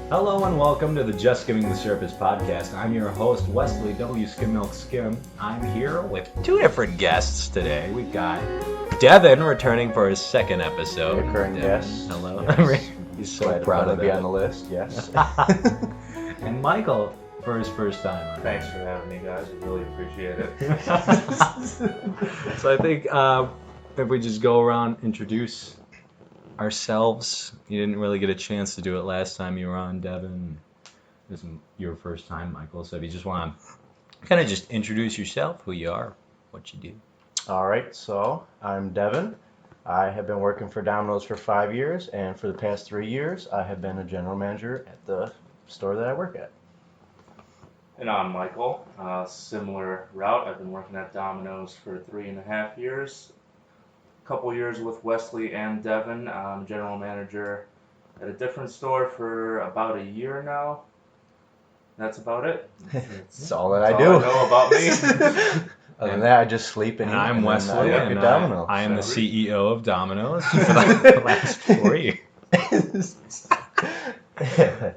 Hello and welcome to the Just Skimming the Surface podcast. I'm your host, Wesley W. Skymmilk Skim. I'm here with two different guests today. We've got Devin returning for his second episode. Recurring guest. Hello. Yes. He's so proud of be that. on the list. Yes. And Michael for his first time. Thanks for having me, guys. I really appreciate it. So I think if we just go around, introduce ourselves. You didn't really get a chance to do it last time you were on, Devin. This is your first time, Michael. So if you just want to kind of just introduce yourself, who you are, what you do. All right. So I'm Devin. I have been working for Domino's for 5 years, and for the past 3 years, I have been a general manager at the store that I work at. And I'm Michael. Similar route. I've been working at Domino's for 3.5 years. A couple years with Wesley and Devin. I'm general manager at a different store for about a year now. That's about it. That's all that That's I do. all I know about me. Other than that, I just sleep and eat. I'm Wesley, I work and at Domino's. I am the So- CEO of Domino's for the last 4 years.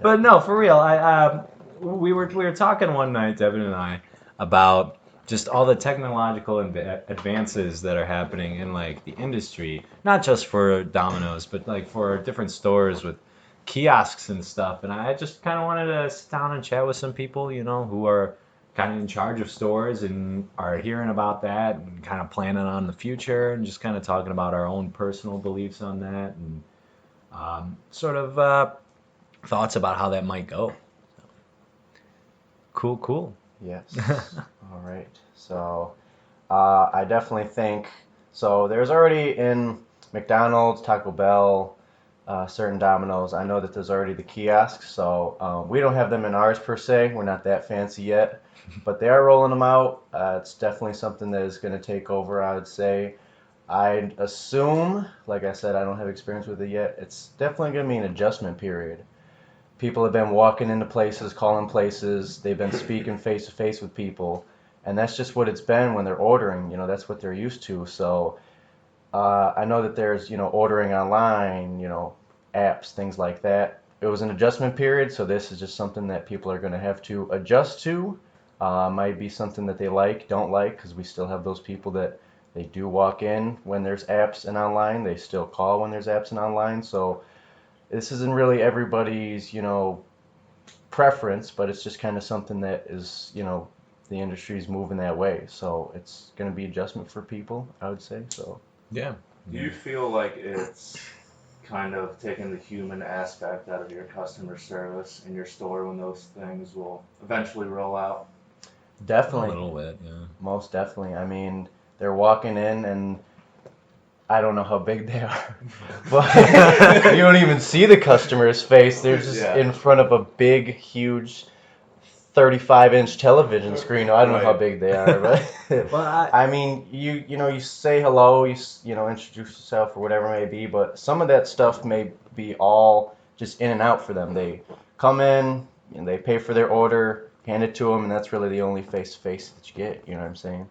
But no, for real. We were talking one night, Devin and I, about just all the technological advances that are happening in like the industry, not just for Domino's, but like for different stores with kiosks and stuff. And I just kind of wanted to sit down and chat with some people, you know, who are kind of in charge of stores and are hearing about that and kind of planning on the future and just kind of talking about our own personal beliefs on that and sort of thoughts about how that might go. Cool. Yes. All right. So I definitely think so. There's already in McDonald's, Taco Bell, certain Domino's. I know that there's already the kiosks. So we don't have them in ours per se. We're not that fancy yet, but they are rolling them out. It's definitely something that is going to take over, I would say. I assume, like I said, I don't have experience with it yet. It's definitely going to be an adjustment period. People have been walking into places, calling places. They've been speaking face to face with people, and that's just what it's been when they're ordering. You know, that's what they're used to. So I know that there's, ordering online, apps, things like that. It was an adjustment period, so this is just something that people are going to have to adjust to. Might be something that they don't like, because we still have those people that they do walk in when there's apps and online. They still call when there's apps and online. So this isn't really everybody's, preference, but it's just kind of something that is, the industry's moving that way. So it's going to be adjustment for people, I would say. So Yeah. Do you feel like it's kind of taking the human aspect out of your customer service in your store when those things will eventually roll out? definitely, A little bit, yeah. most definitely. I mean, they're walking in and I don't know how big they are, but you don't even see the customer's face. They're just in front of a big, huge 35-inch television screen. I don't know how big they are, but Well, I mean, you say hello, you introduce yourself or whatever it may be, but some of that stuff may be all just in and out for them. They come in and they pay for their order, hand it to them, and that's really the only face-to-face that you get. You know what I'm saying?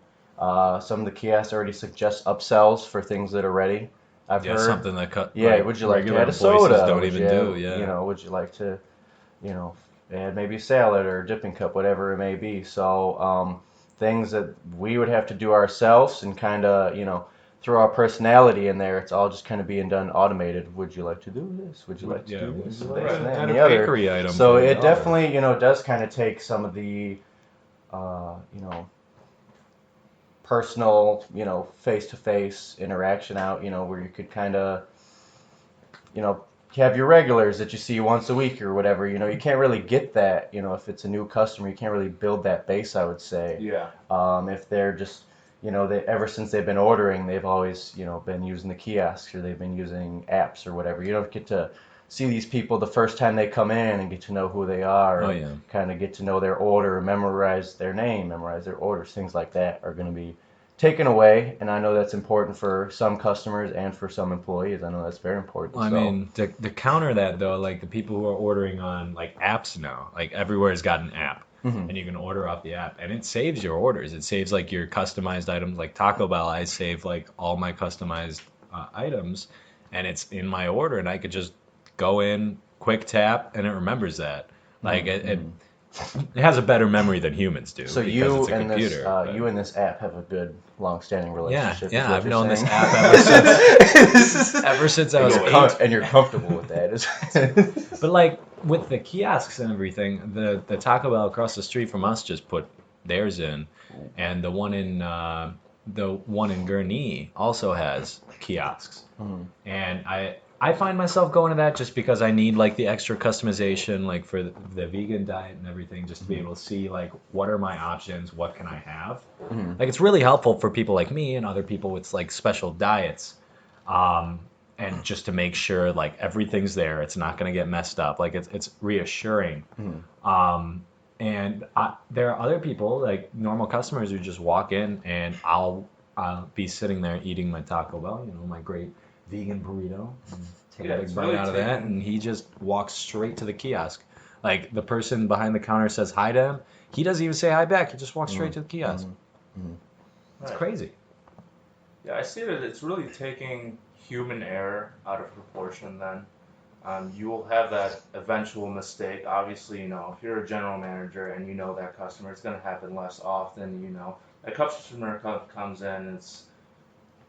Some of the kiosks already suggest upsells for things that are ready. I've heard. something that Would you like to regular add a soda? don't Would even you do, have- yeah. Would you like to, add maybe a salad or a dipping cup, whatever it may be. So things that we would have to do ourselves and kind of, throw our personality in there. It's all just kind of being done automated. Would you like to do this? Would you like to do this? Right. This and that, And and a the other. bakery item. So for it $1. definitely, does kind of take some of the, personal, face-to-face interaction out, where you could kind of, have your regulars that you see once a week or whatever. You can't really get that, if it's a new customer, you can't really build that base, I would say. Yeah. If they're just, they ever since they've been ordering, they've always, been using the kiosks or they've been using apps or whatever. You don't get to see these people the first time they come in and get to know who they are. Oh, yeah. Kind of get to know their order, memorize their name, memorize their orders, things like that are going to be taken away. And I know that's important for some customers and for some employees. I know that's very important. Well, I mean, to counter that though, like the people who are ordering on like apps now, like everywhere's got an app. Mhm. And you can order off the app, and it saves your orders. It saves like your customized items. Like Taco Bell, I save like all my customized items, and it's in my order, and I could just go in, quick tap, and it remembers that. Like Mhm. it has a better memory than humans do So because you it's a and this computer. but- you and this app have a good, long-standing Yeah, relationship. is yeah, what I've you're known this saying. app ever since I was Go and, you're eight. and you're comfortable with that. But like with the kiosks and everything, the Taco Bell across the street from us just put theirs in, and the one in Gurnee also has kiosks. Mhm. And I find myself going to that just because I need like the extra customization, like for the vegan diet and everything, just to be able to see like what are my options, what can I have. Mhm. Like it's really helpful for people like me and other people with like special diets, and just to make sure like everything's there, it's not going to get messed up. Like it's reassuring. Mhm. And there are other people like normal customers who just walk in and I'll be sitting there eating my Taco Bell, my great vegan burrito, and take Yeah, a big it's bite really out of that, taken- and he just walks straight to the kiosk. Like the person behind the counter says hi to him, he doesn't even say hi back. He just walks straight to the kiosk. It's Right. crazy. Yeah, I see that it's really taking human error out of proportion then. You will have that eventual mistake. Obviously, if you're a general manager and you know that customer, it's going to happen less often. A customer comes in and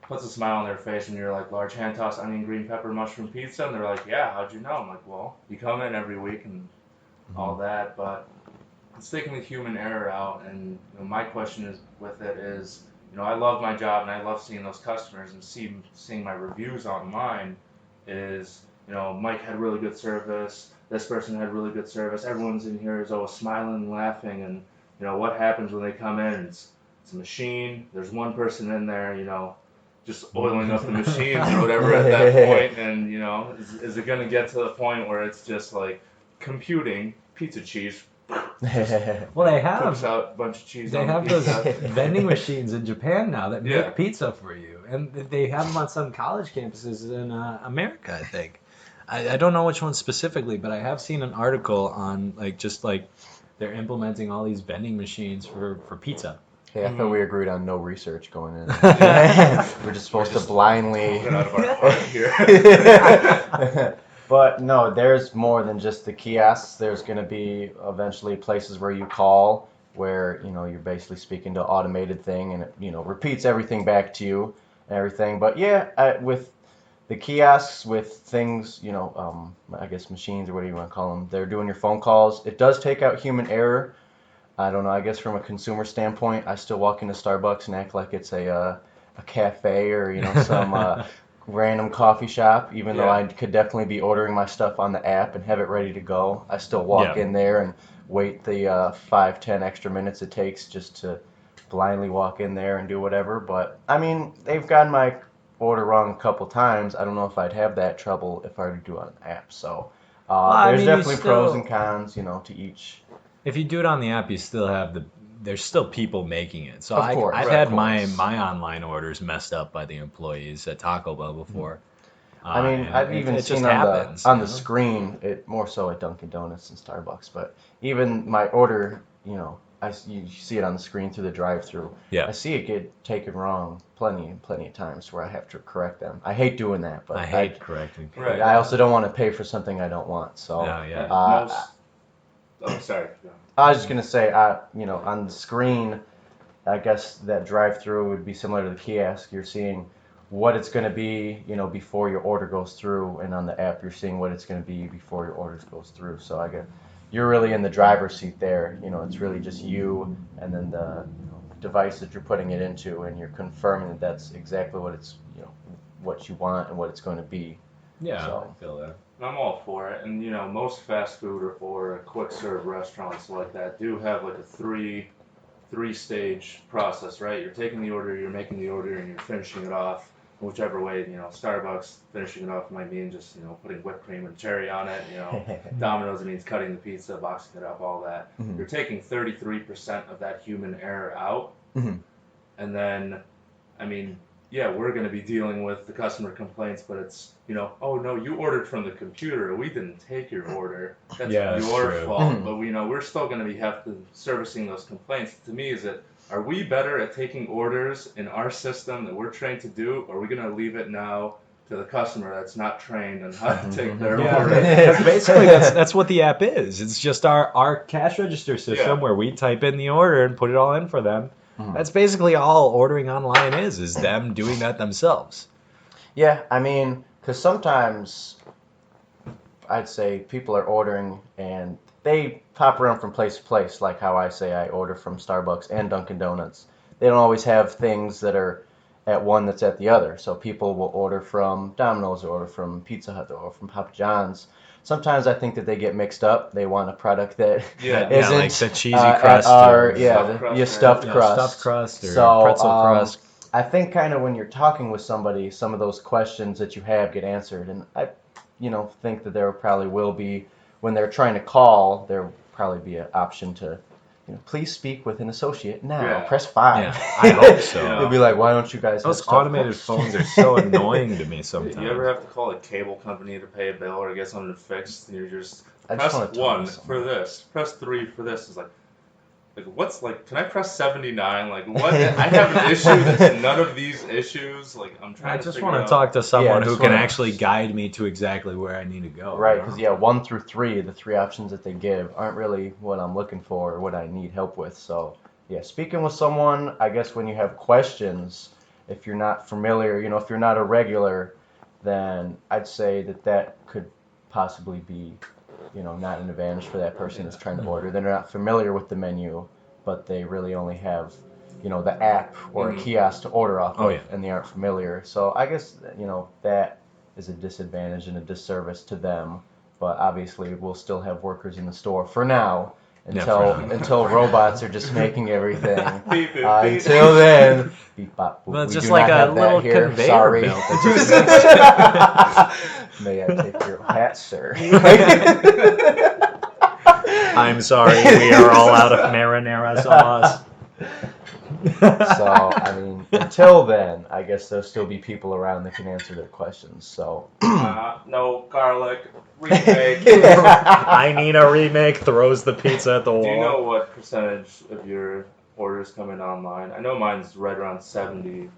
puts a smile on their face and you're like, large hand toss, onion, green pepper, mushroom pizza. And they're like, yeah, how'd you know? I'm like, well, you come in every week and all that. But it's taking the human error out. And my question is with it is, I love my job and I love seeing those customers and seeing my reviews online is, Mike had really good service. This person had really good service. Everyone's in here is always smiling and laughing. And, what happens when they come in? It's a machine. There's one person in there, just oiling up the machines or whatever at that point. And, is it going to get to the point where it's just like computing pizza cheese? Well, they Cooks have out a bunch of cheese they on have the those pizza. vending machines in Japan now that make Yeah. pizza for you, and they have them on some college campuses in America, I think. I don't know which one specifically, but I have seen an article on just they're implementing all these vending machines for pizza. Hey, I thought we agreed on no research going in. Yeah. We're just supposed to blindly. Talking out of our heart here. But no, there's more than just the kiosks. There's going to be eventually places where you call where, you're basically speaking to an automated thing and it, repeats everything back to you and everything. But yeah, with the kiosks, with things, I guess machines or whatever you want to call them, they're doing your phone calls. It does take out human error. I don't know. I guess from a consumer standpoint, I still walk into Starbucks and act like it's a cafe or some random coffee shop. Even though Yeah. I could definitely be ordering my stuff on the app and have it ready to go, I still walk Yeah. in there and wait the 5-10 extra minutes it takes just to blindly walk in there and do whatever. But I mean, they've gotten my order wrong a couple times. I don't know if I'd have that trouble if I were to do it on an app. So I there's mean, you definitely pros still- and cons, to each. If you do it on the app, you still have there's still people making it. So Of course, I've of had course. my online orders messed up by the employees at Taco Bell before. I mean, And I've even it seen just on happens, the you know? screen, it more so at Dunkin' Donuts and Starbucks, but even my order, you see it on the screen through the drive-through. Yeah. I see it get taken wrong plenty of times where I have to correct them. I hate doing that, but I hate correcting people. Right. I also don't want to pay for something I don't want. So No, yeah. Sorry. I was just gonna say, on the screen, I guess that drive-through would be similar to the kiosk. You're seeing what it's going to be, before your order goes through, and on the app, you're seeing what it's going to be before your orders goes through. So I guess you're really in the driver's seat there. It's really just you and then the device that you're putting it into, and you're confirming that that's exactly what it's, what you want and what it's going to be. Yeah, So. I feel that. I'm all for it. And, most fast food or quick serve restaurants like that do have like a three-stage process, right? You're taking the order, you're making the order, and you're finishing it off. Whichever way, Starbucks finishing it off might mean just, putting whipped cream and cherry on it. Domino's, it means cutting the pizza, boxing it up, all that. Mhm. You're taking 33% of that human error out. Mhm. And then, I mean, yeah, we're going to be dealing with the customer complaints, but it's, oh no, you ordered from the computer. We didn't take your order. That's That's your true. fault. Mhm. But we're still going to be servicing those complaints. To me, are we better at taking orders in our system that we're trained to do, or are we going to leave it now to the customer that's not trained on how to take their Yeah, order. basically that's what the app is. It's just our cash register system Yeah. where we type in the order and put it all in for them. Mhm. That's basically all ordering online is them doing that themselves. Yeah, I mean, because sometimes I'd say people are ordering and they pop around from place to place, like how I say I order from Starbucks and Dunkin' Donuts. They don't always have things that are at one that's at the other. So people will order from Domino's or order from Pizza Hut or from Papa John's. Sometimes I think that they get mixed up. They want a product that Yeah. Yeah, isn't like the cheesy at crust our or Stuffed crust, your right? stuffed yeah, crust. stuffed crust or So, pretzel crust. I think kind of when you're talking with somebody, some of those questions that you have get answered, and I, think that there probably will be when they're trying to call, there will probably be an option to, please speak with an associate now. Yeah. Press 5. Yeah, I hope so. Yeah. They'll be like, why don't you guys Those have stuffed automated crust? phones are so annoying to me sometimes. You ever have to call a cable company to pay a bill or get something fixed, and you're just I just press wanna tell 1 you something. for this, press 3 for this. It's like what's can I press 79? Like what? I have an issue that's none of these issues. Like I'm trying I to just figure want to out. talk to someone I who just can wanna- actually guide me to exactly where I need to go. Right, you know? because 1 through 3, the 3 options that they give aren't really what I'm looking for or what I need help with. So, yeah, speaking with someone, I guess when you have questions, if you're not familiar, if you're not a regular, then I'd say that could possibly be, not an advantage for that person that's trying to order. They're not familiar with the menu, but they really only have, the app or a kiosk to order off Oh, of, yeah. and they aren't familiar. So I guess, that is a disadvantage and a disservice to them. But obviously, we'll still have workers in the store for now Yeah, until for now. until robots are just making everything. Beep, beep, beep. Until then, beep bop. Well, it's we just do like not a have that little here. conveyor Sorry. belt that May I take your hat, sir? I'm sorry, we are all out of marinara sauce. So, I mean, until then, I guess there'll still be people around that can answer their questions. So, No garlic. Remake. I need a remake, throws the pizza at the wall. Do you know what percentage of your orders come in online? I know mine's right around 72%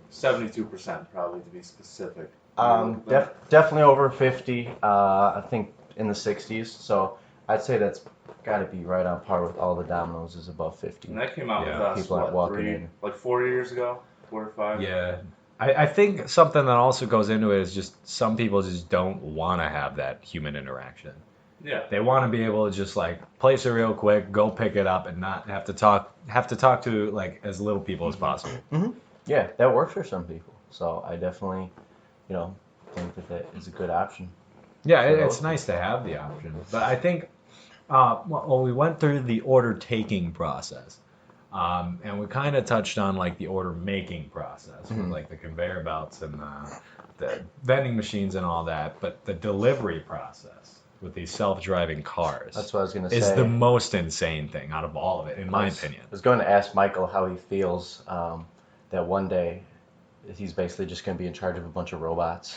probably to be specific. definitely over 50. I think in the 60s. So, I'd say that's got to be right on par with all the Domino's is above 50. And that came out Yeah, with us, people aren't walking in. 4 years ago? 4 or 5? Yeah. I think something that also goes into it is just some people just don't want to have that human interaction. Yeah. They want to be able to just like place it real quick, go pick it up, and not have to talk to like as little people as possible. Yeah, that works for some people. So, I definitely, think that is a good option. Yeah, So it's nice to have the option, but I think well, we went through the order taking process, and we kind of touched on like the order making process with like the conveyor belts and the vending machines and all that, but the delivery process with these self-driving cars That's what I was going to is say. the most insane thing out of all of it, in my opinion. I was going to ask Michael how he feels that one day he's basically just going to be in charge of a bunch of robots.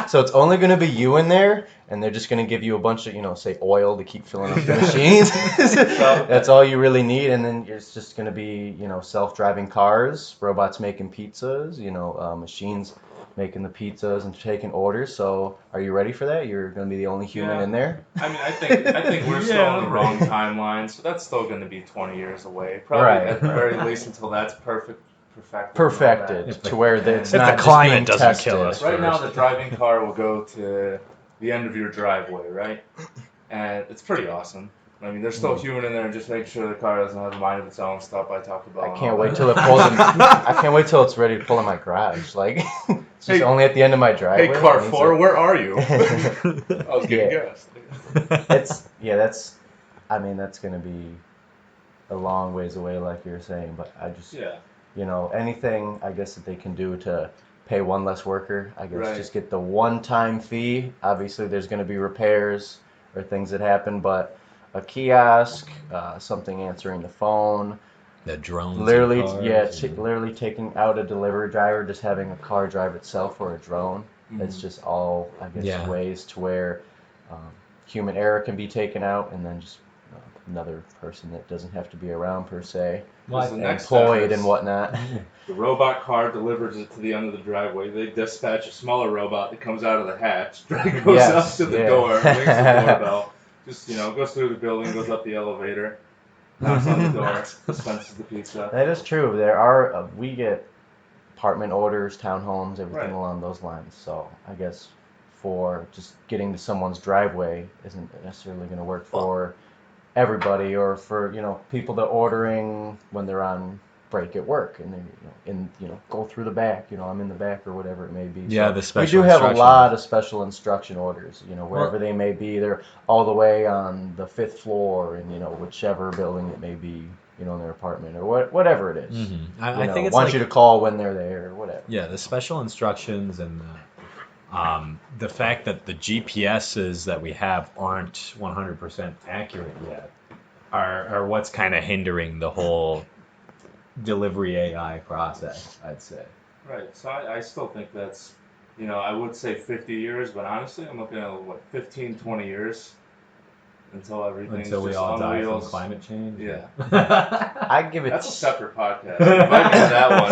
So it's only going to be you in there, and they're just going to give you a bunch of, say, oil to keep filling up the machines. That's all you really need, and then it's just going to be, self-driving cars, robots making pizzas, machines making the pizzas and taking orders. So are you ready for that? You're going to be the only human in there? I mean, I think we're still on the wrong timeline, so that's still going to be 20 years away. Probably Right. at the very least until that's perfected. Perfected to where it's If not the climate just being doesn't tested. kill us. Right now, first. the driving car will go to the end of your driveway, right? And it's pretty awesome. I mean, there's still human in there, just make sure the car doesn't have a mind of its own. Stop by Taco Bell. I can't wait till it pulls in. I can't wait till it's ready to pull in my garage. Like it's just Hey- only at the end of my driveway. Hey, car It needs 4, to- where are you? I was getting gas. I mean, that's gonna be a long ways away, like you were saying. But I just, Yeah. anything I guess that they can do to pay one less worker. I guess Right. just get the one-time fee. Obviously, there's gonna be repairs or things that happen, but a kiosk, something answering the phone. The drones. in Literally, cars and- literally taking out a delivery driver, just having a car drive itself or a drone. It's just all, I guess, Yeah. ways to where human error can be taken out, and then just another person that doesn't have to be around per se, Well, The next step employed is and whatnot. the robot car delivers it to the end of the driveway. They dispatch a smaller robot that comes out of the hatch, goes Yes, up to the yeah. door, rings the doorbell, just goes through the building, goes up the elevator, knocks on the door, dispenses the pizza. That is true. There are we get apartment orders, townhomes, everything Right. along those lines. So I guess for just getting to someone's driveway isn't necessarily going to work for everybody, or for people that are ordering when they're on break at work and they go through the back. I'm in the back or whatever it may be. Yeah, So the we special do have a instructions. lot of special instruction orders. Wherever Well- they may be, they're all the way on the 5th floor in whichever building it may be. In their apartment or whatever it is. Mm-hmm. I think it's want like, you to call when they're there or whatever. yeah, the special instructions and the fact that the GPSs that we have aren't 100% accurate yet are what's kind of hindering the whole delivery AI process, I'd say. Right. So I still think that's, I would say 50 years, but honestly, I'm looking at 15, 20 years until everything's Until we just all on die from wheels. climate change. Yeah. I'd give it. That's a separate podcast. Invite me to that one.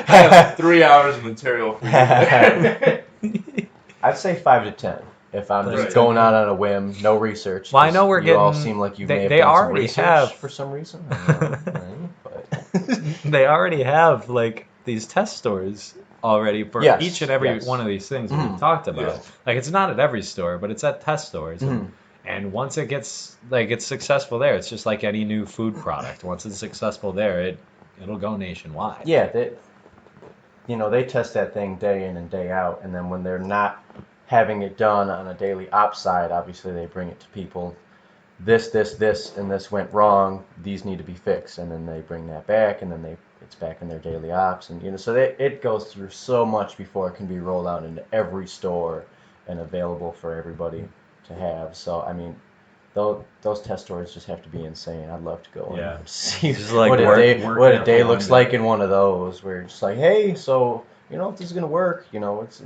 I have 3 hours of material for you there. I'd say 5 to 10. If I'm just Right. going out on a whim, no research. Well, I know we're you all getting- seem like you they- may have they done some already research have- for some reason. I don't know, right? But They already have like these test stores already for Yes, each and every yes. one of these things Mhm. we've talked about. Yeah. Like it's not at every store, but it's at test stores. Mhm. And once it gets it's successful there, it's just like any new food product. Once it's successful there, it'll go nationwide. yeah, they test that thing day in and day out, and then when they're not having it done on a daily ops side, obviously they bring it to people. This, and this went wrong. These need to be fixed, and then they bring that back, and then it's back in their daily ops, and so it goes through so much before it can be rolled out into every store and available for everybody to have. So I mean, those test stores just have to be insane. I'd love to go Yeah. and see Just like what work a at day one looks day. like in one of those. Where it's like, hey, so if this is gonna work, it's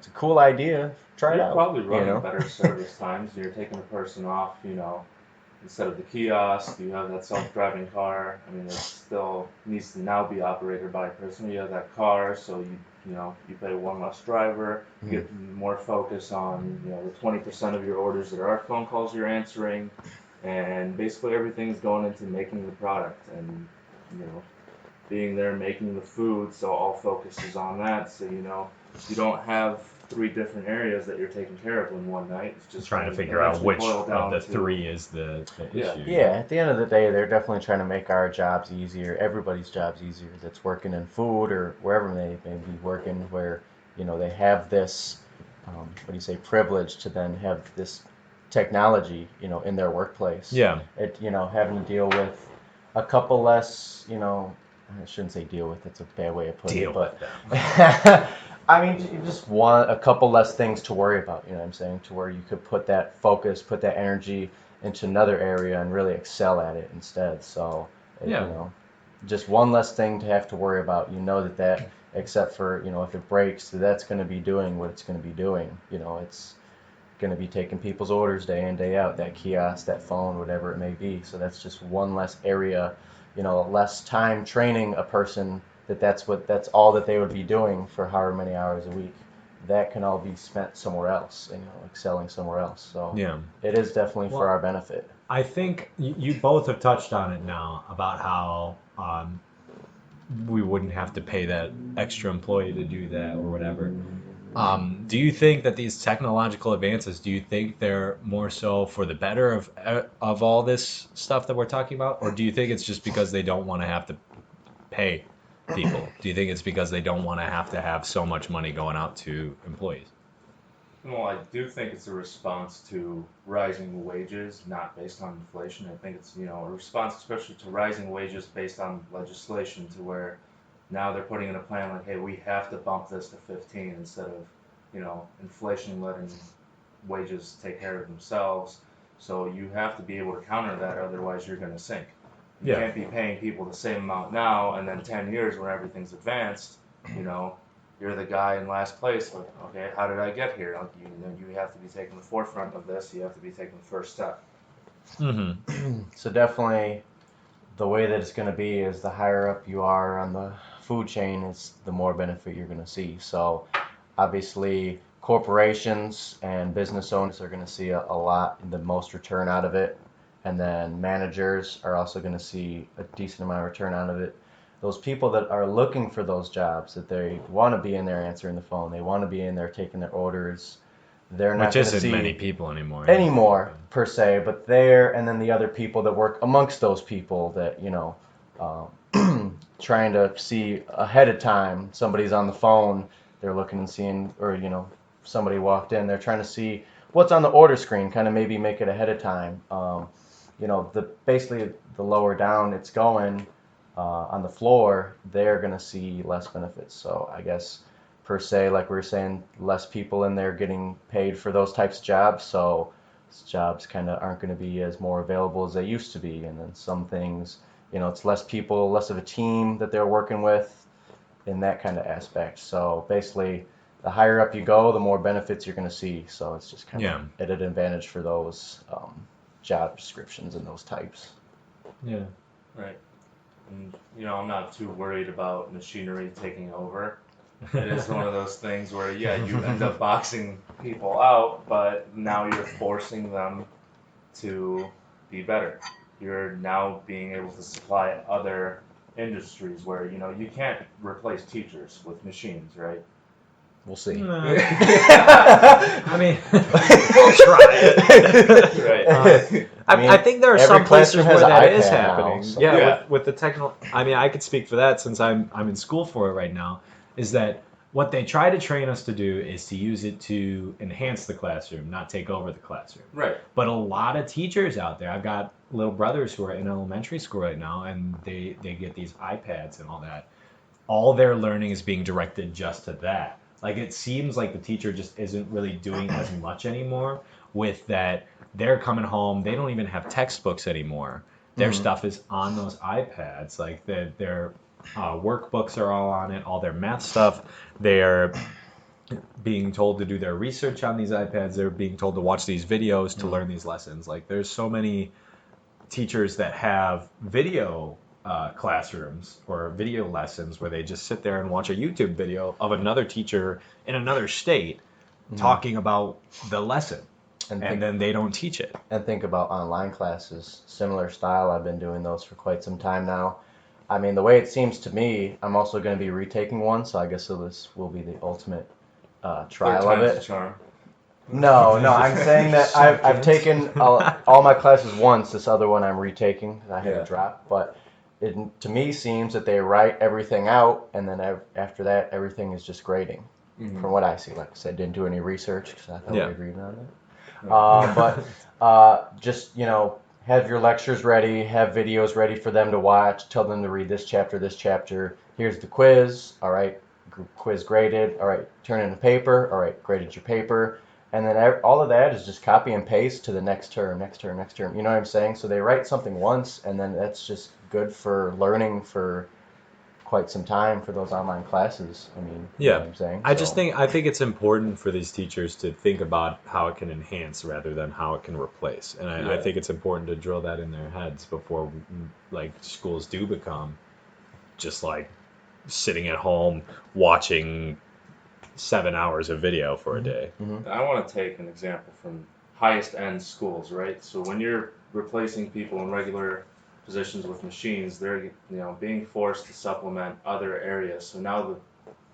a cool idea. Try it You're out. probably running know? better service times. You're taking the person off, instead of the kiosk, you have that self-driving car. I mean, it still needs to now be operated by a person. You have that car, so you pay one less driver. You get more focus on, the 20% of your orders that are phone calls you're answering, and basically everything's going into making the product and, being there making the food. So all focus is on that. So you don't have 3 different areas that you're taking care of in one night. It's just Trying to gonna figure out eventually which boil of down the to- 3 is the Yeah. issue. Yeah, at the end of the day, they're definitely trying to make our jobs easier, everybody's jobs easier that's working in food or wherever they may be working, where, they have this, privilege to then have this technology, in their workplace. Yeah. Having to deal with a couple less, I shouldn't say deal with, that's a bad way of putting Deal it, but with them. I mean, you just want a couple less things to worry about, what I'm saying, to where you could put that focus, put that energy into another area and really excel at it instead. So, Yeah. just one less thing to have to worry about. That except for, if it breaks, that's going to be doing what it's going to be doing. It's going to be taking people's orders day in, day out, that kiosk, that phone, whatever it may be. So that's just one less area, less time training a person that's all that they would be doing for however many hours a week. That can all be spent somewhere else, excelling somewhere else. So Yeah. it is definitely for our benefit. I think you both have touched on it now about how we wouldn't have to pay that extra employee to do that or whatever. Do you think that these technological advances, do you think they're more so for the better of all this stuff that we're talking about? Or do you think it's just because they don't want to have to pay people? Do you think it's because they don't want to have so much money going out to employees? Well, I do think it's a response to rising wages, not based on inflation. I think it's, a response especially to rising wages based on legislation, to where now they're putting in a plan like, hey, we have to bump this to 15 instead of, inflation letting wages take care of themselves. So you have to be able to counter that, otherwise you're going to sink. You Yeah. can't be paying people the same amount now, and then 10 years when everything's advanced, you're the guy in last place. Like, okay, how did I get here? Like, you have to be taking the forefront of this. You have to be taking the first step. Mm-hmm. So definitely the way that it's going to be is the higher up you are on the food chain, is the more benefit you're going to see. So obviously corporations and business owners are going to see a lot, the most return out of it. And then managers are also going to see a decent amount of return out of it. Those people that are looking for those jobs, that they want to be in there answering the phone, they want to be in there taking their orders, they're not Which going to isn't many see people anymore. per se, but there, and then the other people that work amongst those people that, you know, trying to see ahead of time, somebody's on the phone, they're looking and seeing, or, you know, somebody walked in, they're trying to see what's on the order screen, kind of maybe make it ahead of time. You know, basically the lower down it's going on the floor, they're going to see less benefits. So I guess per se, like we were saying, less people in there getting paid for those types of jobs. So jobs kind of aren't going to be as more available as they used to be. And then some things, you know, it's less people, less of a team that they're working with in that kind of aspect. So basically, the higher up you go, the more benefits you're going to see. So it's just kind of at an advantage for those job descriptions and those types. Yeah. Right. And, you know, I'm not too worried about machinery taking over. It is one of those things where, yeah, you end up boxing people out, but now you're forcing them to be better. You're now being able to supply other industries where, you know, you can't replace teachers with machines, right? We'll see. No. I mean, we'll try it. I think there are some places where that is happening. Now, so. Yeah. With the technical. I mean, I could speak for that since I'm in school for it right now. Is that what they try to train us to do is to use it to enhance the classroom, not take over the classroom. Right. But a lot of teachers out there, I've got little brothers who are in elementary school right now, and they get these iPads and all that. All their learning is being directed just to that. Like, it seems like the teacher just isn't really doing as much anymore with that. They're coming home, they don't even have textbooks anymore. Their stuff is on those iPads. Like, their workbooks are all on it, all their math stuff. They're being told to do their research on these iPads. They're being told to watch these videos to learn these lessons. Like, there's so many teachers that have video classrooms or video lessons where they just sit there and watch a YouTube video of another teacher in another state talking about the lesson, and then they don't teach it. And think about online classes, similar style. I've been doing those for quite some time now. I mean, the way it seems to me, I'm also going to be retaking one, so I guess this will be the ultimate trial of it. Charm. No, I'm saying that I've taken all my classes once. This other one I'm retaking. I had to drop, but it to me seems that they write everything out, and then after that, everything is just grading. From what I see, like I said, didn't do any research because I thought we agreed on it. But just, you know, have your lectures ready, have videos ready for them to watch, tell them to read this chapter. Here's the quiz. All right, quiz graded. All right, turn in the paper. All right, graded your paper. And then all of that is just copy and paste to the next term. You know what I'm saying? So they write something once, and then that's just good for learning for quite some time for those online classes. I mean, you know what I'm saying? I think it's important for these teachers to think about how it can enhance rather than how it can replace. And I think it's important to drill that in their heads before, like, schools do become just like sitting at home watching 7 hours of video for a day. I want to take an example from highest end schools, right? So when you're replacing people in regular positions with machines, they're, you know, being forced to supplement other areas. So now the,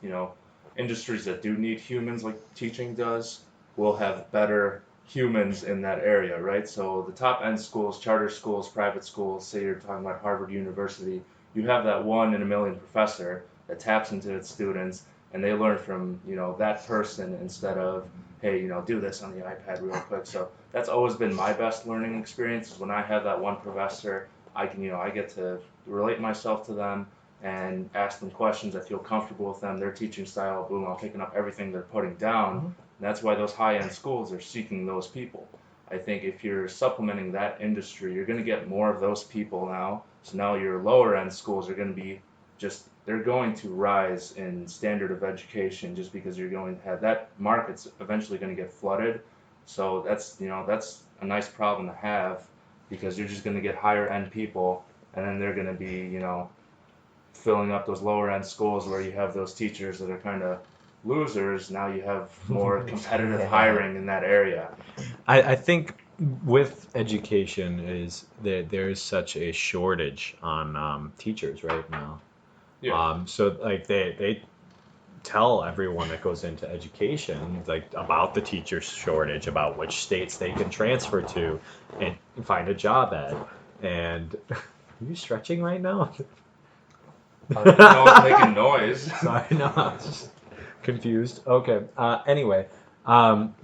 you know, industries that do need humans, like teaching does, will have better humans in that area, right? So the top end schools, charter schools, private schools, say you're talking about Harvard University, you have that 1 in a million professor that taps into its students, and they learn from, you know, that person instead of, hey, you know, do this on the iPad real quick. So that's always been my best learning experience, is when I have that one professor, I can, you know, I get to relate myself to them and ask them questions. I feel comfortable with them, their teaching style, boom, I'm picking up everything they're putting down. And that's why those high-end schools are seeking those people. I think if you're supplementing that industry, you're going to get more of those people now. So now your lower-end schools are going to be they're going to rise in standard of education, just because you're going to have that market's eventually going to get flooded. So that's, you know, that's a nice problem to have. because you're just going to get higher end people, and then they're going to be, you know, filling up those lower end schools where you have those teachers that are kind of losers. Now you have more competitive hiring in that area. I think with education is that there is such a shortage on teachers right now. Yeah. So like they tell everyone that goes into education like about the teacher shortage, about which states they can transfer to and find a job at. And are you stretching right now? No one's making noise. Sorry, no, I was just confused. Okay. Anyway,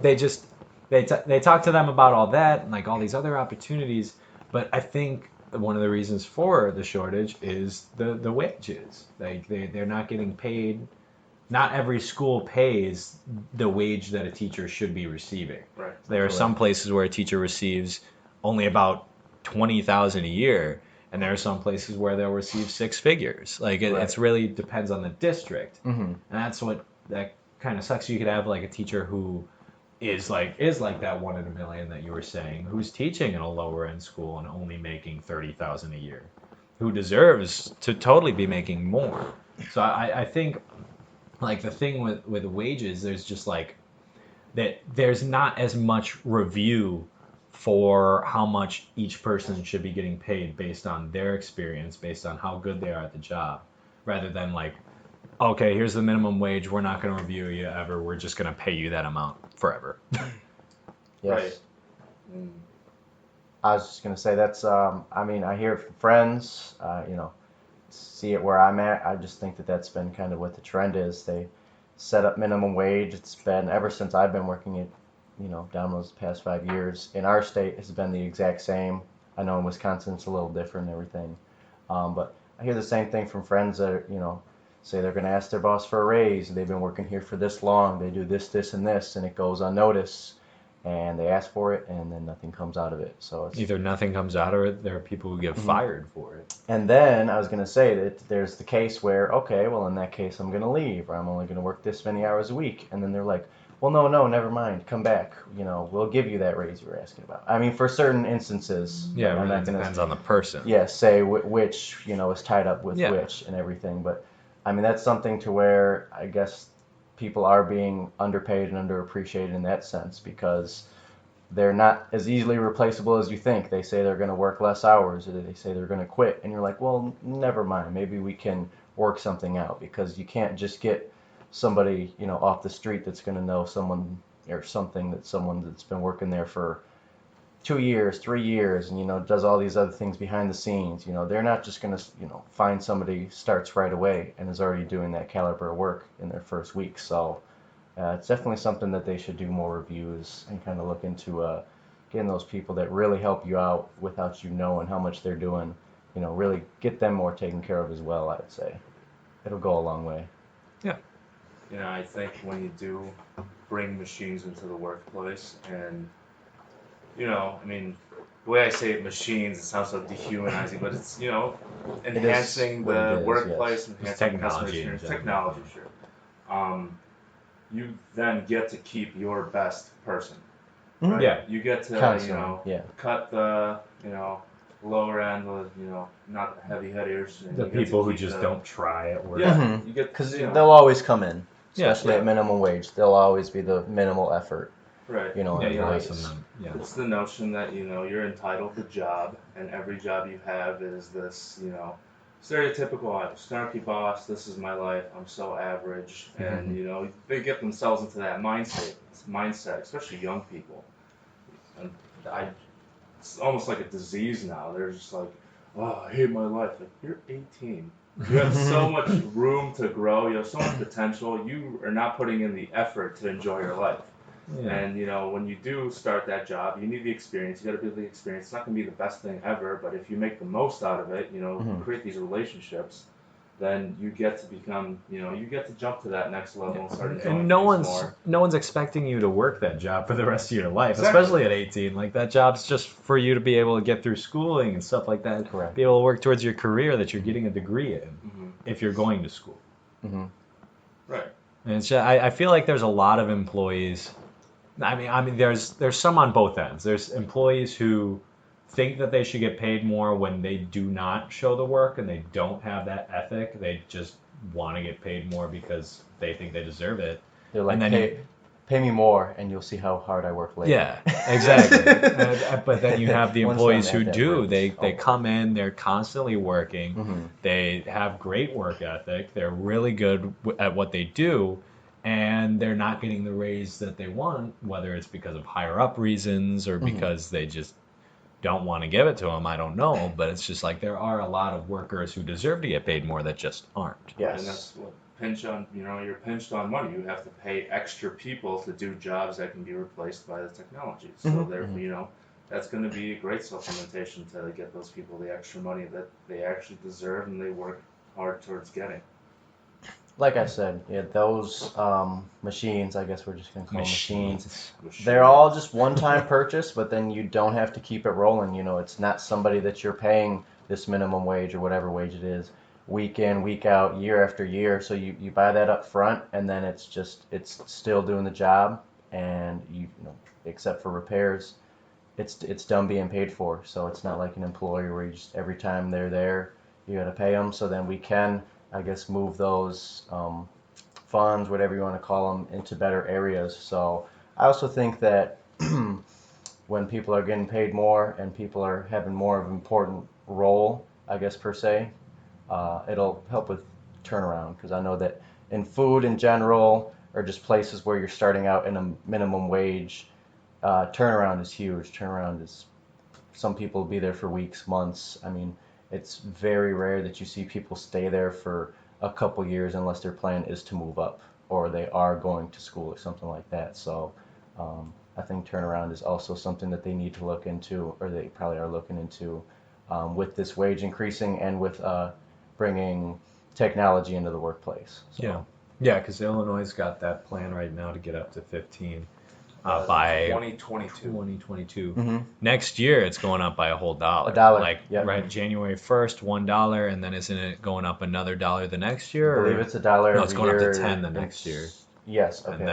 they talk to them about all that and like all these other opportunities, but I think one of the reasons for the shortage is the wages. Like they're not getting paid. Not every school pays the wage that a teacher should be receiving. Right. There are some places where a teacher receives only about 20,000 a year, and there are some places where they'll receive six figures. Like it's really depends on the district, and that's what that kind of sucks. You could have like a teacher who is like that 1 in a million that you were saying, who's teaching in a lower end school and only making 30,000 a year, who deserves to totally be making more. So I think like the thing with wages, there's just like that there's not as much review for how much each person should be getting paid based on their experience, based on how good they are at the job, rather than like, okay, here's the minimum wage, we're not going to review you ever, we're just going to pay you that amount forever. Yes. Right. I was just gonna say that's. I mean, I hear it from friends. You know, see it where I'm at. I just think that that's been kind of what the trend is. They set up minimum wage. It's been ever since I've been working at, you know, Domino's the past 5 years. In our state, it's been the exact same. I know in Wisconsin it's a little different and everything, but I hear the same thing from friends that you know say they're gonna ask their boss for a raise. They've been working here for this long. They do this, this, and this, and it goes unnoticed. And they ask for it, and then nothing comes out of it. So it's Either nothing comes out of it, there are people who get fired for it. And then I was going to say that there's the case where, okay, well, in that case, I'm going to leave, or I'm only going to work this many hours a week. And then they're like, well, no, never mind. Come back. You know, we'll give you that raise you were asking about. I mean, for certain instances. Yeah, it I'm really not gonna, depends on the person. Yeah, say which, you know, is tied up with which and everything. But, I mean, that's something to where I guess people are being underpaid and underappreciated in that sense because they're not as easily replaceable as you think. They say they're going to work less hours, or they say they're going to quit, and you're like, well, never mind. Maybe we can work something out because you can't just get somebody, you know, off the street that's going to know someone or something that someone that's been working there for 2 years, 3 years, and you know does all these other things behind the scenes. You know, they're not just going to find somebody who starts right away and is already doing that caliber of work in their first week. So. It's definitely something that they should do more reviews and kind of look into getting those people that really help you out without you knowing how much they're doing. You know, really get them more taken care of as well. I would say it'll go a long way. Yeah. You know, I think when you do bring machines into the workplace, and you know, I mean, the way I say machines, it sounds so dehumanizing, but it's enhancing the workplace, enhancing customer experience, technology, sure. You then get to keep your best person. Right? Yeah. You get to, cut the, lower end with, not the heavy hitters. The people who just don't try at work. Yeah. Because they'll always come in, especially at minimum wage. They'll always be the minimal effort. Right. It's the notion that, you're entitled to job, and every job you have is this, stereotypical snarky boss, this is my life, I'm so average, and they get themselves into that mindset, especially young people. And it's almost like a disease now. They're just like, oh, I hate my life. Like, you're 18. You have so much room to grow. You have so much potential. You are not putting in the effort to enjoy your life. Yeah. And, when you do start that job, you need the experience. You got to build the experience. It's not going to be the best thing ever, but if you make the most out of it, create these relationships, then you get to become, you get to jump to that next level and start enjoying and no one's expecting you to work that job for the rest of your life, especially at 18. Like, that job's just for you to be able to get through schooling and stuff like that. Correct. Be able to work towards your career that you're getting a degree in if you're going to school. Right. And it's just, I feel like there's a lot of employees. I mean, there's some on both ends. There's employees who think that they should get paid more when they do not show the work and they don't have that ethic. They just want to get paid more because they think they deserve it. They're like, And then pay me more, and you'll see how hard I work later. Yeah, exactly. But then you have the Once employees I'm who at that do. rate. They come in, they're constantly working. Mm-hmm. They have great work ethic. They're really good at what they do, and they're not getting the raise that they want, whether it's because of higher up reasons or because they just don't want to give it to them. I don't know, but it's just like there are a lot of workers who deserve to get paid more that just aren't. Yes. And that's what you're pinched on money. You have to pay extra people to do jobs that can be replaced by the technology. So therefore, that's going to be a great supplementation to get those people the extra money that they actually deserve and they work hard towards getting. Like I said, those machines, I guess we're just going to call them machines. Machines. They're all just one-time purchase, but then you don't have to keep it rolling. It's not somebody that you're paying this minimum wage or whatever wage it is, week in, week out, year after year. So you buy that up front, and then it's still doing the job, and except for repairs, it's done being paid for. So it's not like an employer where you just every time they're there, you got to pay them. So then we can, I guess, move those funds, whatever you want to call them, into better areas. So I also think that when people are getting paid more and people are having more of an important role, I guess, per se, it'll help with turnaround, because I know that in food in general, or just places where you're starting out in a minimum wage, turnaround is huge. Turnaround is, some people will be there for weeks, months. I mean, it's very rare that you see people stay there for a couple years unless their plan is to move up or they are going to school or something like that. So I think turnaround is also something that they need to look into, or they probably are looking into, with this wage increasing and with bringing technology into the workplace. So. Yeah, because Illinois' got that plan right now to get up to 15 by 2022. Mm-hmm. Next year, it's going up by a whole dollar. Right, January 1st, $1, and then isn't it going up another $1 the next year? I believe it's $1 No, it's every going year. up to 10 the next year. Yes. Okay. And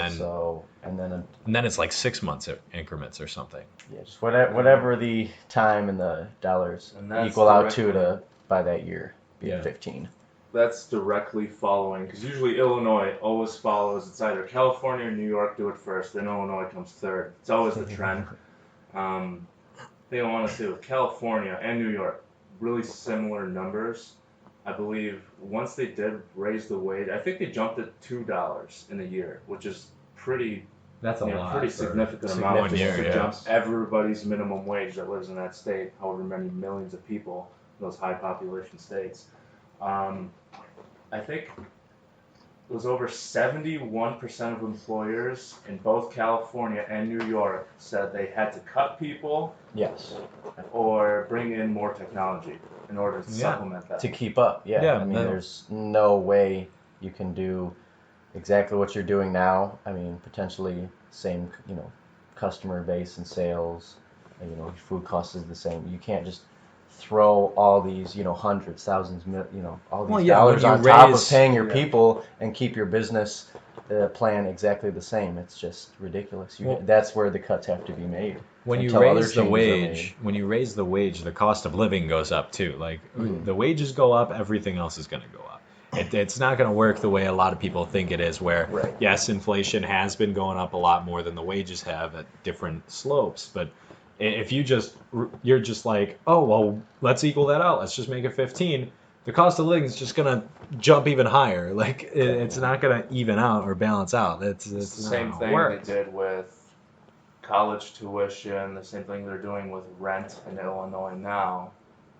then, and then it's like 6 months increments or something. Yeah, just whatever the time and the dollars equal out to by that year be 15. That's directly following, because usually Illinois always follows. It's either California or New York do it first, then Illinois comes third. It's always the trend. They don't want to say with California and New York, really similar numbers. I believe once they did raise the wage, I think they jumped it $2 in a year, which is pretty. That's a lot. Pretty significant amount to jump everybody's minimum wage that lives in that state, however many millions of people in those high population states. I think it was over 71% of employers in both California and New York said they had to cut people. Yes. Or bring in more technology in order to supplement that. To keep up, yeah. I mean, there's no way you can do exactly what you're doing now. I mean, potentially same, customer base and sales. Your food cost is the same. You can't just throw all these, hundreds, thousands, all these dollars on top of paying your people and keep your business plan exactly the same. It's just ridiculous. That's where the cuts have to be made. When you raise the wage, the cost of living goes up too. Like the wages go up, everything else is going to go up. It's not going to work the way a lot of people think it is, where yes, inflation has been going up a lot more than the wages have at different slopes, but if you're just like, oh, well, let's equal that out. Let's just make it 15. The cost of living is just going to jump even higher. Like, it's not going to even out or balance out. It's the same thing they did with college tuition. The same thing they're doing with rent in Illinois now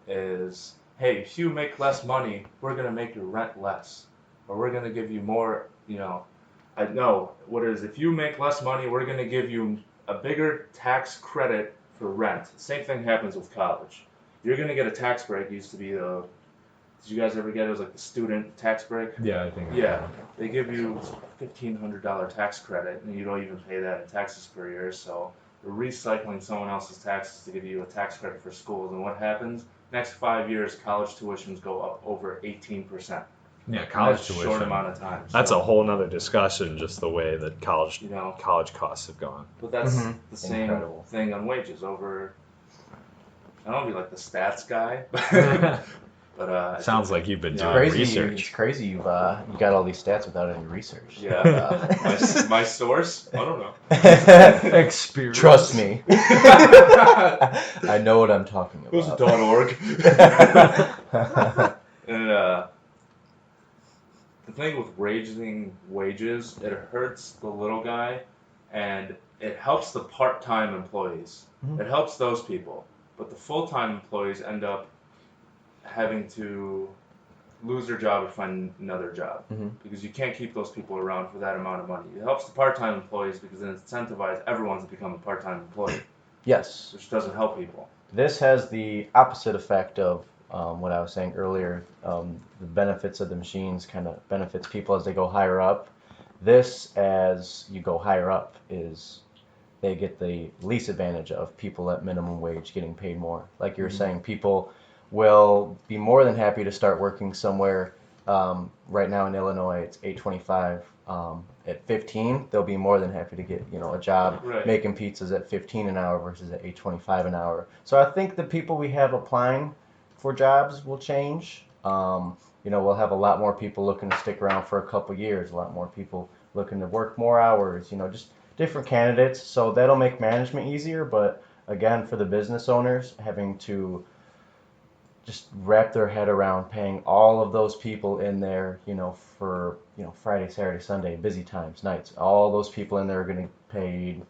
is, hey, if you make less money, we're going to make your rent less. Or we're going to give you more, if you make less money, we're going to give you a bigger tax credit for rent. Same thing happens with college. You're going to get a tax break. It used to be did you guys ever get it? It was like the student tax break? Yeah, I think. Yeah. They give you $1,500 tax credit, and you don't even pay that in taxes per year. So they're recycling someone else's taxes to give you a tax credit for schools. And what happens? Next 5 years, college tuitions go up over 18%. Yeah, college tuition. Short amount of time. That's a whole nother discussion, just the way that college costs have gone. But that's the same thing on wages. Over I don't want to be like the stats guy, but Sounds like you've been Yeah. doing It's research. crazy you got all these stats without any research. Yeah. my source? I don't know. Experience. Trust me. I know what I'm talking It was about. .org. And the thing with raising wages, it hurts the little guy, and it helps the part-time employees. Mhm. It helps those people, but the full-time employees end up having to lose their job or find another job Mhm. because you can't keep those people around for that amount of money. It helps the part-time employees because it incentivizes everyone to become a part-time employee, Yes. which doesn't help people. This has the opposite effect of what I was saying earlier. The benefits of the machines kind of benefits people as they go higher up. This, as you go higher up, is they get the least advantage of people at minimum wage getting paid more. Like you were saying, people will be more than happy to start working somewhere. Right now in Illinois, it's $8.25. At 15, they'll be more than happy to get a job Right. making pizzas at 15 an hour versus at $8.25 an hour. So I think the people we have applying for jobs will change. We'll have a lot more people looking to stick around for a couple years. A lot more people looking to work more hours. Just different candidates. So that'll make management easier. But again, for the business owners, having to just wrap their head around paying all of those people in there, for Friday, Saturday, Sunday, busy times, nights. All those people in there are going to get paid,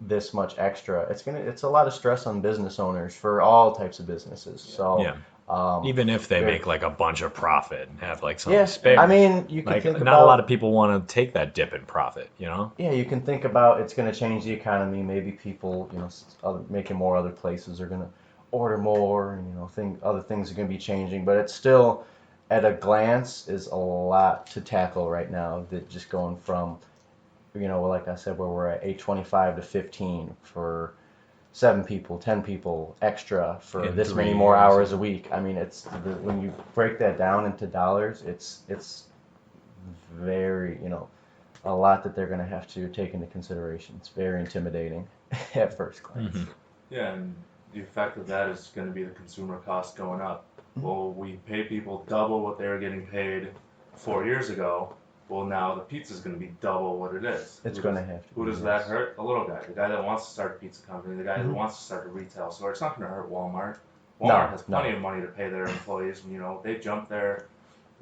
this much extra. It's a lot of stress on business owners for all types of businesses. So Yeah. Even if they make like a bunch of profit and have like something yeah, spare. I mean, you can like think not about a lot of people want to take that dip in profit, yeah, you can think about it's going to change the economy. Maybe people, making more other places are going to order more, and other things are going to be changing. But it's still, at a glance, is a lot to tackle right now. That just going from, like I said, where we're at 8.25 to 15 for 7 people, 10 people extra for In this 3 many more years. hours a week. I mean, when you break that down into dollars, it's very, a lot that they're going to have to take into consideration. It's very intimidating at first glance. Mhm. Yeah, and the effect of that is going to be the consumer cost going up. Well, we pay people double what they were getting paid 4 years ago. Well, now the pizza's going to be double what it is. It's going to have to. Who does that hurt? The little guy, the guy that wants to start a pizza company, the guy that wants to start a retail store. It's not going to hurt Walmart. Walmart has plenty of money to pay their employees. They jumped their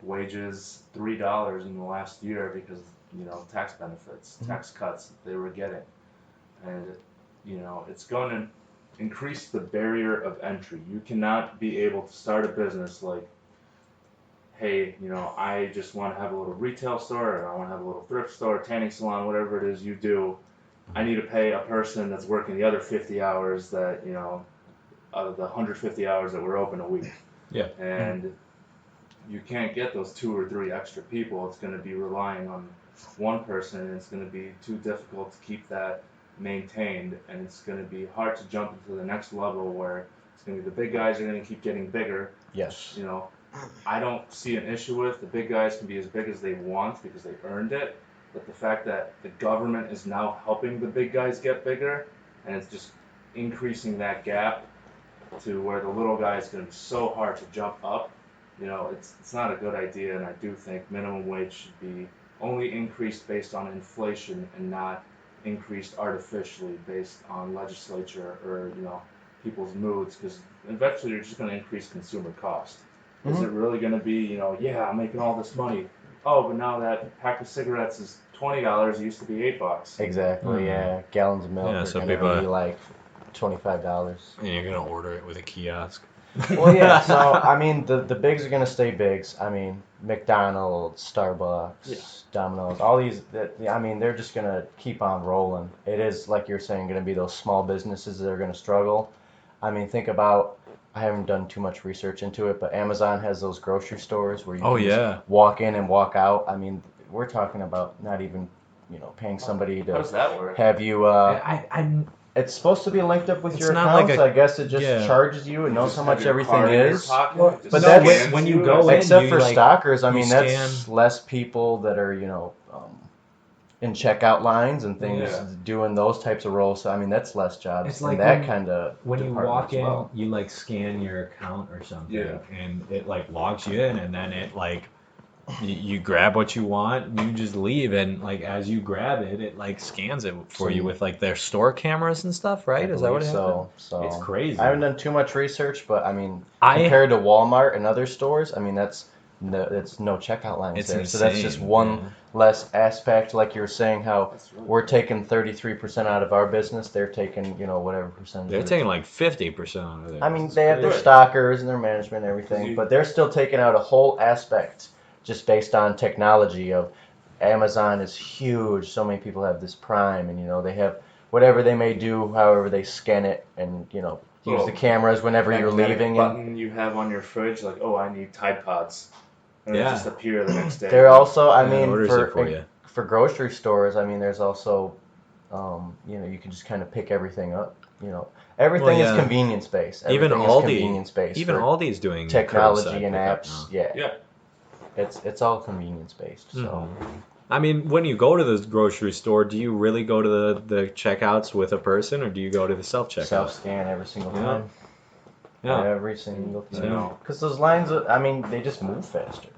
wages $3 in the last year because tax benefits, tax cuts that they were getting, and it's going to increase the barrier of entry. You cannot be able to start a business like, hey, I just want to have a little retail store, or I want to have a little thrift store, tanning salon, whatever it is you do. I need to pay a person that's working the other 50 hours that, out of the 150 hours that we're open a week. Yeah. And you can't get those 2 or 3 extra people. It's going to be relying on one person, and it's going to be too difficult to keep that maintained, and it's going to be hard to jump into the next level where it's going to be the big guys are going to keep getting bigger. Yes. I don't see an issue with the big guys can be as big as they want because they earned it, but the fact that the government is now helping the big guys get bigger, and it's just increasing that gap to where the little guy is going to be so hard to jump up, it's not a good idea, and I do think minimum wage should be only increased based on inflation and not increased artificially based on legislature or people's moods, because eventually you're just going to increase consumer cost. Is it really going to be I'm making all this money, but now that pack of cigarettes is $20, it used to be $8. Exactly. Yeah, gallons of milk are so going to people- be like $25. And you're gonna order it with a kiosk. Well, yeah. So I mean, the bigs are going to stay bigs. I mean, McDonald's, Starbucks, Domino's, all these. They're just going to keep on rolling. It is, like you're saying, going to be those small businesses that are going to struggle. I mean, think about. I haven't done too much research into it, but Amazon has those grocery stores where you can just walk in and walk out. I mean, we're talking about not even, paying somebody How does to that work? have you. I'm It's supposed to be linked up with It's your not account, like so I guess it just yeah. charges you and knows Just how have much your everything card in your is. pocket, Well, it just but no, that's- when you you go and- in, Except you, for like, stalkers, I you mean, that's less people that are, in checkout lines and things, Yeah. doing those types of roles. So I mean, that's less jobs It's in like that when- kind of When you department walk as in, well. you like scan your account or something, Yeah. and it like logs you in, and then it like you grab what you want, and you just leave, and like as you grab it, it like scans it for you with like their store cameras and stuff, right? I Is that what believe it happened? so? It's crazy. I haven't done too much research, but I mean, I compared to Walmart and other stores, I mean that's no checkout lines It's there. So that's just insane, one yeah. less aspect. Like you were saying, how That's really we're cool. taking 33% out of our business, they're taking whatever percentage. They're taking like 50% out of it. I mean, It's they have their crazy. stockers and their management and 'Cause everything, you- but they're still taking out a whole aspect just based on technology of Amazon is huge. So many people have this Prime, and they have whatever they may do, however they scan it, and use Well, the cameras whenever you're magnetic leaving. And button you have on your fridge, like, oh, I need Tide Pods, and they Yeah. just appear the next day. they're also, I Yeah, it mean, orders it for you. for grocery stores, I mean, there's also, you can just kind of pick everything up. Everything Well, is yeah. convenience based. Even Everything is Aldi- convenience based. Even for Aldi's doing technology curbside and pickup apps. now. Yeah. It's all convenience based. So. I mean, when you go to the grocery store, do you really go to the checkouts with a person, or do you go to the self checkout? Self scan every single Yeah. time. Yeah, Every single I time. know. Because those lines, I mean, they just move faster.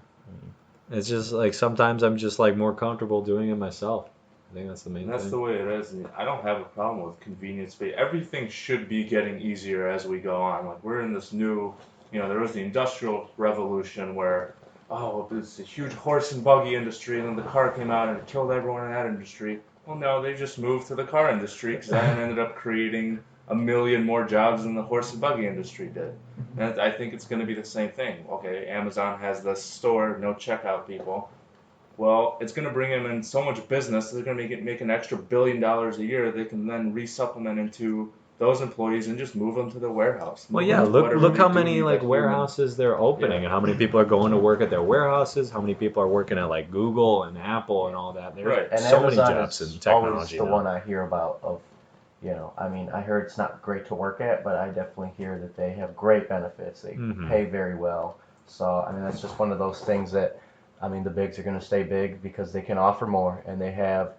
it's just like sometimes I'm just like more comfortable doing it myself. I think that's the main And that's thing. the way it is. And I don't have a problem with convenience based. Everything should be getting easier as we go on. Like we're in this new, there was the industrial revolution where, oh, it's a huge horse and buggy industry, and then the car came out and it killed everyone in that industry. Well, no, they just moved to the car industry because that ended up creating a million more jobs than the horse and buggy industry did. And I think it's going to be the same thing. Okay, Amazon has this store, no checkout people. Well, it's going to bring them in so much business. They're going to make an extra $1 billion a year. They can then resupplement into those employees and just move them to the warehouse. Well, Move yeah, them to look whatever how we do many need like that warehouses they're opening, and how many people are going to work at their warehouses. How many people are working at like Google and Apple and all that. There's Right. And so Amazon many jobs is in technology always the now. one I hear about of, I mean, I heard it's not great to work at, but I definitely hear that they have great benefits. They Mhm. pay very well. So, I mean, that's just one of those things that, I mean, the bigs are going to stay big because they can offer more and they have,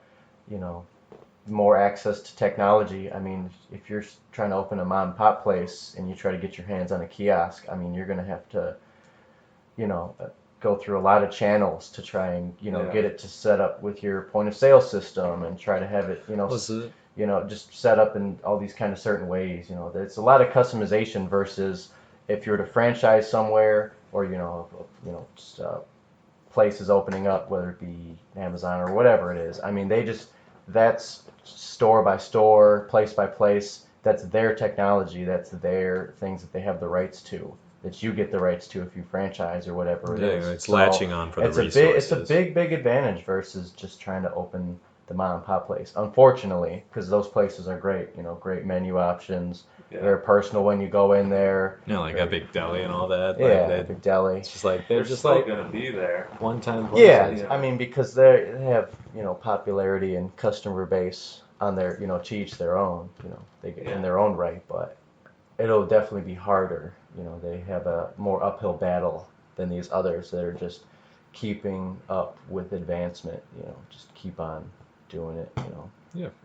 more access to technology. I mean, if you're trying to open a mom and pop place and you try to get your hands on a kiosk, I mean, you're going to have to, go through a lot of channels to try and, Yeah. get it to set up with your point of sale system and try to have it, just set up in all these kind of certain ways. There's a lot of customization versus if you were to franchise somewhere or, just places opening up, whether it be Amazon or whatever it is. I mean, that's store by store, place by place. That's their technology. That's their things that they have the rights to. That you get the rights to if you franchise or whatever it is. It's latching on for the resources. It's a big advantage versus just trying to open the mom and pop place. Unfortunately, because those places are great. Great menu options. Yeah. They're personal when you go in there. Like Epic Deli and all that. Yeah, Like Big Deli. it's just like They're they're just still like going to be there. one-time Yeah, places. Yeah. I mean because they have popularity and customer base on their to each their own. They get in their own right, but it'll definitely be harder. They have a more uphill battle than these others that are just keeping up with advancement. Just keep on doing it.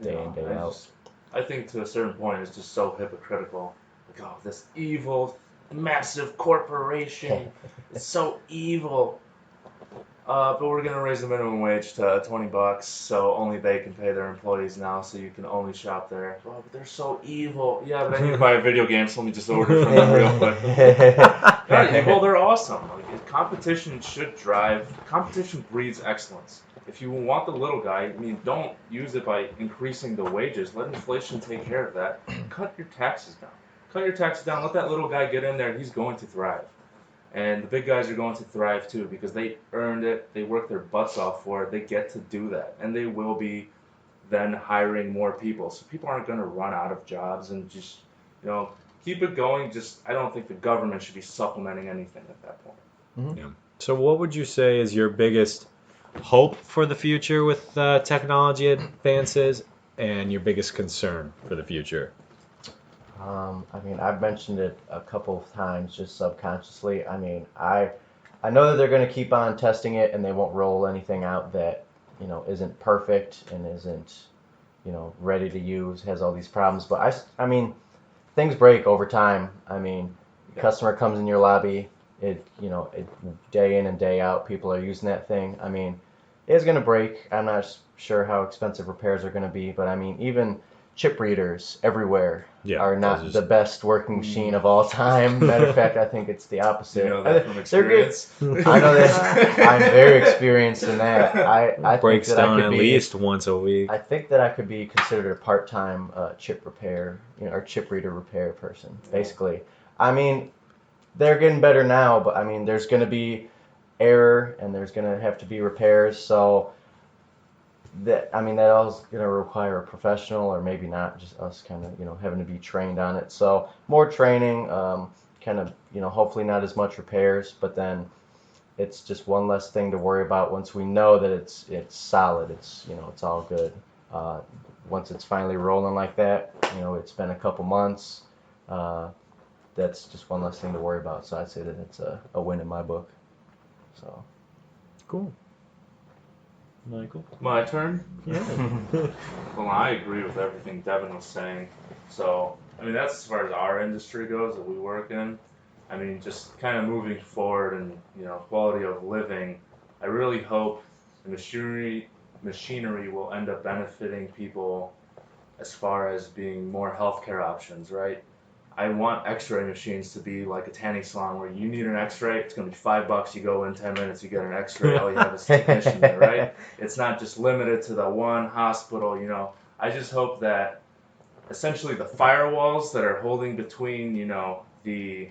Day in day out. I think to a certain point it's just so hypocritical. Like, oh, this evil, massive corporation, it's so evil. But we're gonna raise the minimum wage to $20, so only they can pay their employees now. So you can only shop there. Oh, but they're so evil. Yeah, but I need to buy a video game, so let me just order from them real quick. Yeah, well, they're awesome. Like, competition breeds excellence. If you want the little guy, I mean, don't use it by increasing the wages. Let inflation take care of that. Cut your taxes down. Let that little guy get in there. He's going to thrive. And the big guys are going to thrive too because they earned it. They worked their butts off for it. They get to do that. And they will be then hiring more people. So people aren't going to run out of jobs and just, keep it going. I don't think the government should be supplementing anything at that point. Mm-hmm. Yeah. So what would you say is your biggest hope for the future with technology advances and your biggest concern for the future? I mean, I've mentioned it a couple of times just subconsciously. I mean, I know that they're going to keep on testing it and they won't roll anything out that isn't perfect and isn't, ready to use, has all these problems. But I mean, things break over time. I mean, customer comes in your lobby, day in and day out, people are using that thing. I mean, it's going to break. I'm not sure how expensive repairs are going to be, but I mean, even chip readers everywhere are not the best working machine of all time. Matter of fact, I think it's the opposite. You know that from They're good. experience? I know that. I'm very experienced in that. I Breaks think that down I could at be, least once a week. I think that I could be considered a part-time chip repair, or chip reader repair person, basically. I mean, they're getting better now, but I mean, there's going to be error and there's going to have to be repairs. So that all's going to require a professional, or maybe not, just us kind of having to be trained on it. So more training, hopefully not as much repairs, but then it's just one less thing to worry about once we know that it's solid. It's it's all good. Once it's finally rolling like that, it's been a couple months. That's just one less thing to worry about. So I'd say that it's a win in my book. So Cool. Michael? My turn? Yeah. Well, I agree with everything Devin was saying. So, I mean, that's as far as our industry goes that we work in. I mean, just kind of moving forward and, quality of living, I really hope the machinery will end up benefiting people as far as being more healthcare options, right? I want x-ray machines to be like a tanning salon where you need an x-ray, it's going to be $5, you go in 10 minutes, you get an x-ray, all you have is a technician there, right? It's not just limited to the one hospital, I just hope that essentially the firewalls that are holding between, the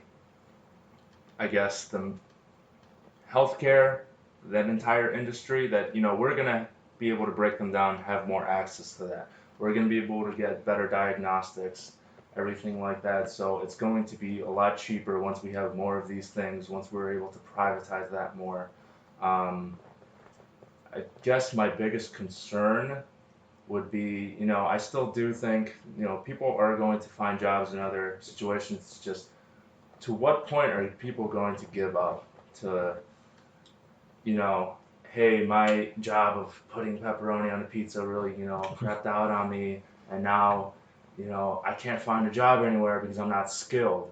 healthcare, that entire industry, that, we're going to be able to break them down and have more access to that. We're going to be able to get better diagnostics, everything like that. So it's going to be a lot cheaper once we have more of these things, once we're able to privatize that more. I guess my biggest concern would be, I still do think, people are going to find jobs in other situations. It's just, to what point are people going to give up to, hey, my job of putting pepperoni on a pizza really, crapped out on me, and now, I can't find a job anywhere because I'm not skilled.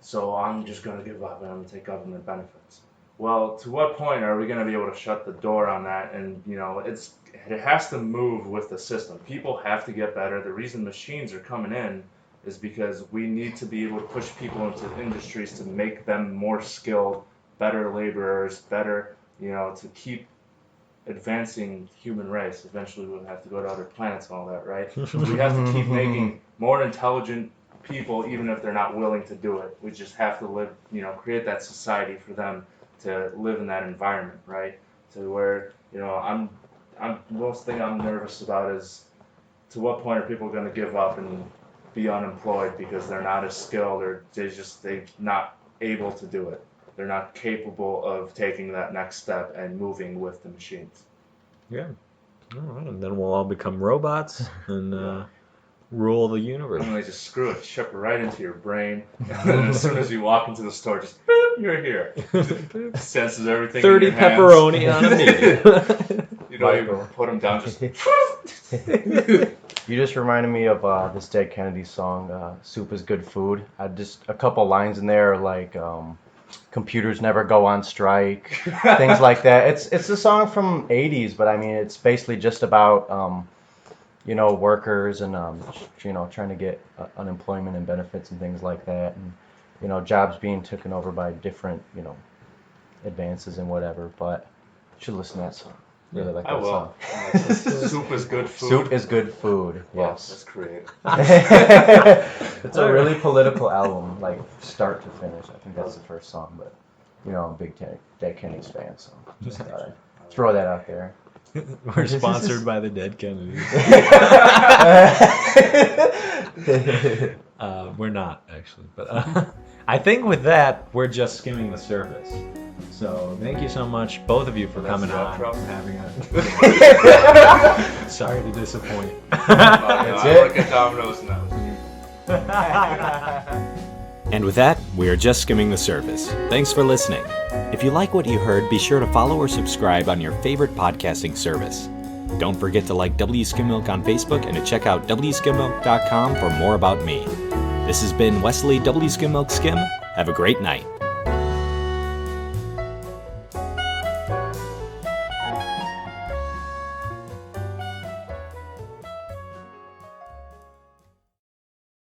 So I'm just going to give up and I'm going to take government benefits. Well, to what point are we going to be able to shut the door on that? And, it has to move with the system. People have to get better. The reason machines are coming in is because we need to be able to push people into industries to make them more skilled, better laborers, better, to keep advancing human race. Eventually we'll have to go to other planets and all that, right? We have to keep making more intelligent people, even if they're not willing to do it. We just have to live, create that society for them to live in that environment, right? To where, most thing I'm nervous about is, to what point are people going to give up and be unemployed because they're not as skilled, or they're not able to do it. They're not capable of taking that next step and moving with the machines. Yeah. All right, and then we'll all become robots and rule the universe. And they just screw it, ship it right into your brain. And then as soon as you walk into the store, just boop, you're here. Senses everything. 30 in your hands. pepperoni on a meal. You don't even put them down, just. You just reminded me of this Dead Kennedy song, "Soup is Good Food." Just a couple lines in there like, computers never go on strike, things like that. It's a song from '80s, but I mean it's basically just about workers and trying to get unemployment and benefits and things like that, and jobs being taken over by different advances and whatever. But you should listen to that song. Really like that I will. song. Soup is good food. Soup is good food. Wow, Yes. that's creative. It's a really political album, like start to finish. I think that's the first song, but I'm a big Dead Kennedys fan, so just thought I'd throw that out there. We're sponsored by the Dead Kennedys. We're not, actually. But I think with that, we're just skimming the surface. So thank you so much, both of you, for coming on and having a... Sorry to disappoint. That's I look at Domino's and that was me. And with that, we are just skimming the surface. Thanks for listening. If you like what you heard, be sure to follow or subscribe on your favorite podcasting service. Don't forget to like W Skymmilk on Facebook and to check out wskymmilk.com for more about me. This has been Wesley W Skymmilk Skim. Have a great night.